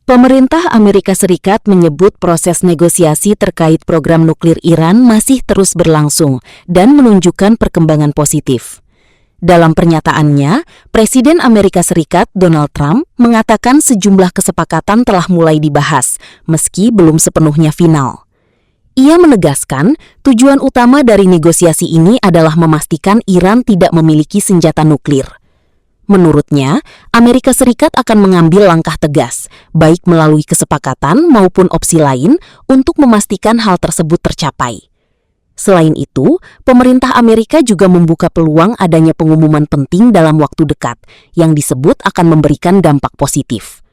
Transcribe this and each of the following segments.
Pemerintah Amerika Serikat menyebut proses negosiasi terkait program nuklir Iran masih terus berlangsung dan menunjukkan perkembangan positif. Dalam pernyataannya, Presiden Amerika Serikat Donald Trump mengatakan sejumlah kesepakatan telah mulai dibahas, meski belum sepenuhnya final. Ia menegaskan tujuan utama dari negosiasi ini adalah memastikan Iran tidak memiliki senjata nuklir. Menurutnya, Amerika Serikat akan mengambil langkah tegas, baik melalui kesepakatan maupun opsi lain untuk memastikan hal tersebut tercapai. Selain itu, pemerintah Amerika juga membuka peluang adanya pengumuman penting dalam waktu dekat yang disebut akan memberikan dampak positif.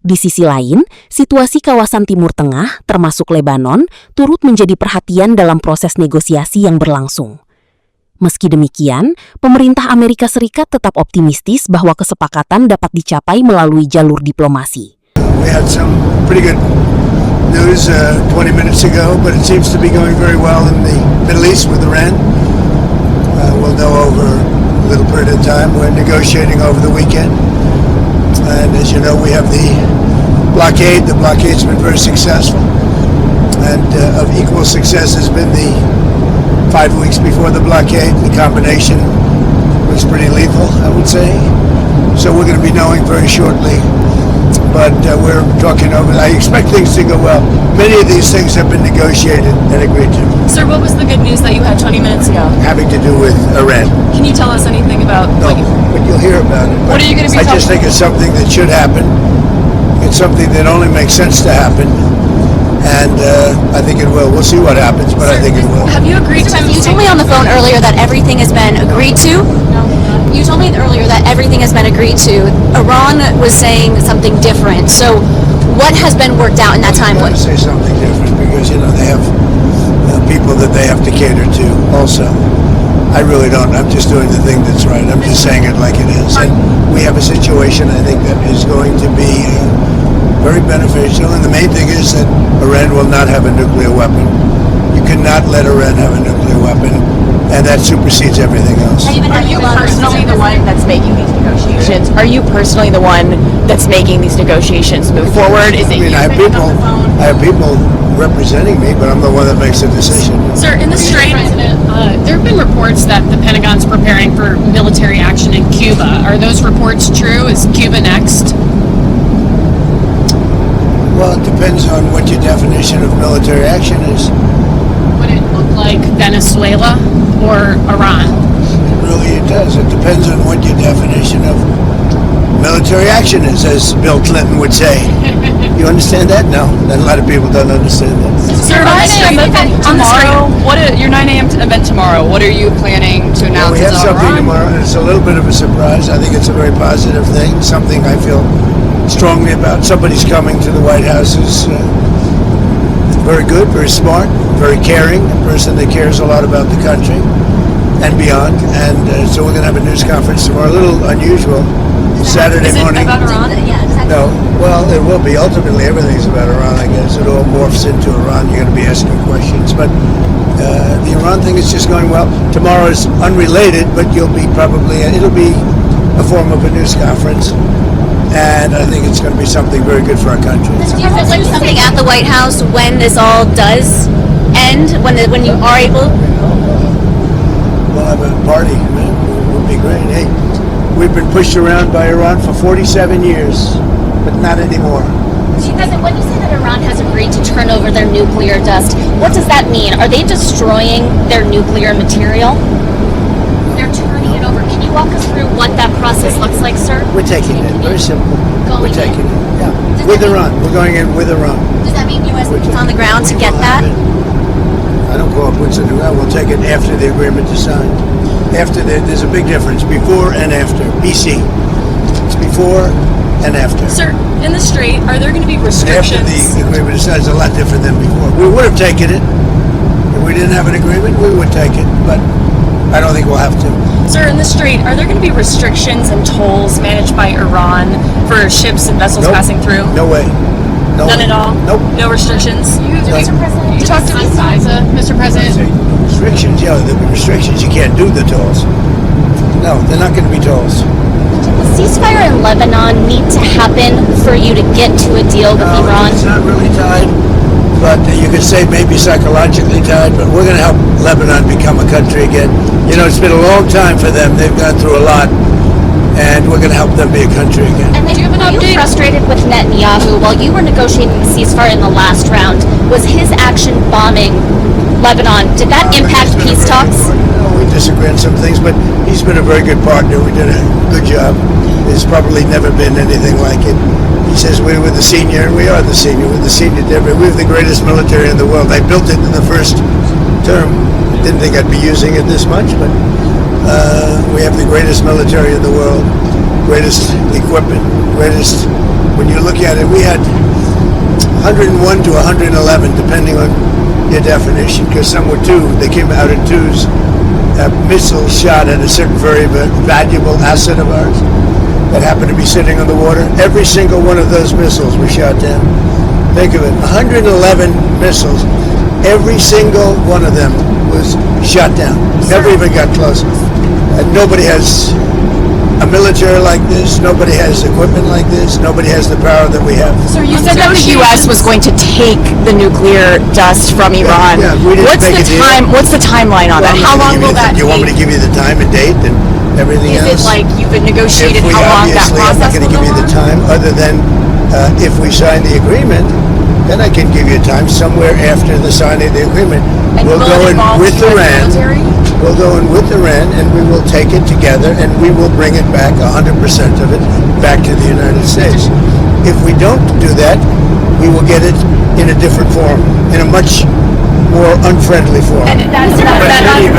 Di sisi lain, situasi kawasan Timur Tengah, termasuk Lebanon, turut menjadi perhatian dalam proses negosiasi yang berlangsung. Meski demikian, pemerintah Amerika Serikat tetap optimistis bahwa kesepakatan dapat dicapai melalui jalur diplomasi. We had some pretty good news 20 minutes ago, but it seems to be going very well in the Middle East with Iran. We'll know over a little period of time. We're negotiating over the weekend. And as you know, we have the blockade. The blockade's been very successful. And of equal success has been the 5 weeks before the blockade. The combination was pretty lethal, I would say. So we're going to be knowing very shortly. But we're talking over. I expect things to go well. Many of these things have been negotiated and agreed to. Sir, what was the good news that you had 20 minutes ago? Having to do with Iran. Can you tell us anything about No, but you'll hear about it. What are you going to be I just think it's something that should happen. It's something that only makes sense to happen. And I think it will. We'll see what happens, but I think it will. Have you agreed to... You told me on the phone earlier that everything has been agreed to. You told me earlier that everything has been agreed to. Iran was saying something different. So what has been worked out in that time? I want to say something different because, you know, they have people that they have to cater to also. I really don't. I'm just doing the thing that's right. I'm just saying it like it is. And we have a situation, I think, that is going to be very beneficial. And the main thing is that Iran will not have a nuclear weapon. You cannot let Iran have a nuclear weapon. And that supersedes everything else. Are you personally the one that's making these negotiations? Are you personally the one that's making these negotiations move forward? Is it I have people representing me, but I'm the one that makes the decision. Sir, in the Strait, there have been reports that the Pentagon's preparing for military action in Cuba. Are those reports true? Is Cuba next? Well, it depends on what your definition of military action is. Would it look like Venezuela or Iran? It does. It depends on what your definition of military action is, as Bill Clinton would say. You understand that? No. A lot of people don't understand that. Sir, your 9 a.m. event tomorrow, what are you planning to announce? We have something tomorrow, and it's a little bit of a surprise. I think it's a very positive thing, something I feel strongly about. Somebody's coming to the White House who's very good, very smart, very caring, a person that cares a lot about the country and beyond. And so we're going to have a news conference tomorrow, a little unusual, Saturday morning. Is it about Iran? No, well, it will be. Ultimately, everything's about Iran, I guess. It all morphs into Iran. You're going to be asking questions. But the Iran thing is just going well. Tomorrow is unrelated, but it'll be a form of a news conference. And I think it's going to be something very good for our country. Do you feel like something at the White House when this all does end, when you are able? We'll have a party. It would be great. Hey, we've been pushed around by Iran for 47 years, but not anymore. President, when you say that Iran has agreed to turn over their nuclear dust, what does that mean? Are they destroying their nuclear material? They're turning it over. Can you walk us through what that process looks like, sir? We're taking it. Very simple. We're taking it. Yeah. With Iran. We're going in with Iran. Does that mean U.S. boots on the ground to get that? I don't call it boots on the ground. We'll take it after the agreement is signed. There's a big difference before and after. BC. It's before and after. Sir, in the Strait, are there going to be restrictions? After the agreement is signed, it's a lot different than before. We would have taken it. If we didn't have an agreement, we would take it. But I don't think we'll have to. Sir, in the Strait, are there going to be restrictions and tolls managed by Iran for ships and vessels passing through? No way. None at all? Nope. No restrictions? Mr. President, You talked to Mr. President. Restrictions, yeah, there'll be restrictions. You can't do the tolls. No, they're not going to be tolls. The ceasefire in Lebanon need to happen for you to get to a deal with No, Iran? it's not really tied, but you could say maybe psychologically tied, but we're going to help Lebanon become a country again. You know, it's been a long time for them. They've gone through a lot, and we're going to help them be a country again. And then, Do you have an were you update? frustrated with Netanyahu while you were negotiating the ceasefire in the last round? Was his action bombing Lebanon, did that impact peace talks? No, we disagree on some things, but he's been a very good partner. We did a good job. There's probably never been anything like it. He says we were the senior, and we are the senior. We're the senior delivery. We have the greatest military in the world. I built it in the first term. Didn't think I'd be using it this much, but we have the greatest military in the world, greatest equipment, greatest. When you look at it, we had 101 to 111, depending on your definition, because some were two. They came out in twos. Missiles shot at a certain very valuable asset of ours that happened to be sitting on the water. Every single one of those missiles was shot down. Think of it, 111 missiles. Every single one of them was shot down. Never even got close. Nobody has a military like this. Nobody has equipment like this. Nobody has the power that we have. So you said that the U.S. was going to take the nuclear dust from Iran. Yeah, we didn't make a deal. What's the timeline on that? How long will that You want me to take? give you the time and date and everything Is else? it like you've been negotiated If we how long that obviously, I'm not process going to will give go you the on? time, other than if we sign the agreement, then I can give you a time somewhere after the signing of the agreement. And We'll will go it in involve with US Iran. military? We'll go in with Iran, and we will take it together, and we will bring it back, 100% of it, back to the United States. If we don't do that, we will get it in a different form, in a much more unfriendly form. And that unfriendly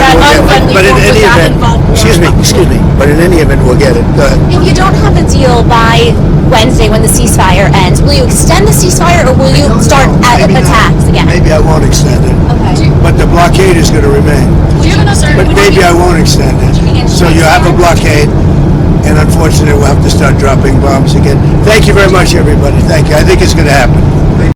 But in form, any would that event, involve war? excuse me, but in any event, we'll get it. Go ahead. If you don't have a deal by Wednesday when the ceasefire ends, will you extend the ceasefire or will you start Maybe not. attacks again? Maybe I won't extend it, Okay. but the blockade is going to remain. Do you have an update? But maybe I won't extend it. So you have a blockade, and unfortunately we'll have to start dropping bombs again. Thank you very much, everybody. Thank you. I think it's going to happen.